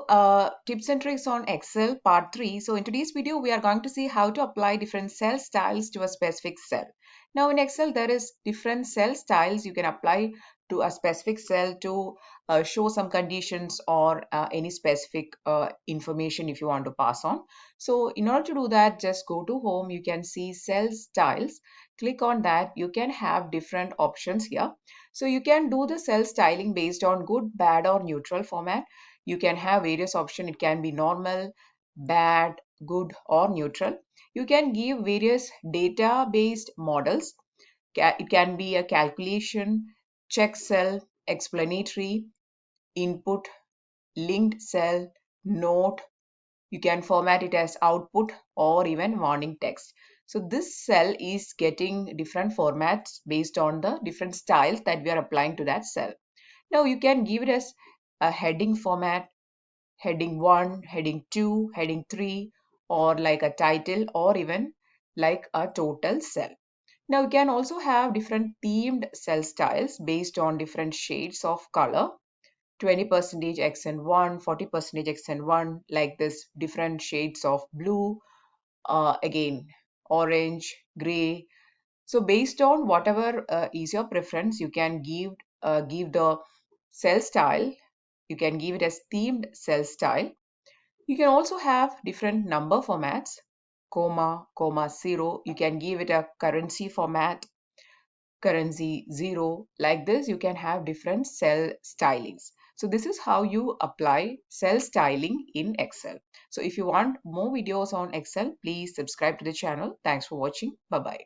Tips and tricks on Excel part 3. So in today's video, we are going to see how to apply different cell styles to a specific cell. Now in Excel, there is different cell styles you can apply to a specific cell to show some conditions or any specific information if you want to pass on. So in order to do that, just go to home. You can see cell styles. Click on that. You can have different options here. So you can do the cell styling based on good, bad or neutral format. You can have various options. It can be normal, bad, good or neutral. You can give various data-based models. It can be a calculation, check cell, explanatory, input, linked cell, note. You can format it as output or even warning text. So this cell is getting different formats based on the different styles that we are applying to that cell. Now you can give it as a heading format, heading 1, heading 2, heading 3, or like a title or even like a total cell. Now you can also have different themed cell styles based on different shades of color. 20% XN1, 40% XN1, like this different shades of blue, again orange, gray. So based on whatever is your preference, you can give the cell style. You can give it as themed cell style. You can also have different number formats, comma, comma, 0. You can give it a currency format, currency 0. Like this, you can have different cell stylings. So this is how you apply cell styling in Excel. So if you want more videos on Excel, please subscribe to the channel. Thanks for watching. Bye-bye.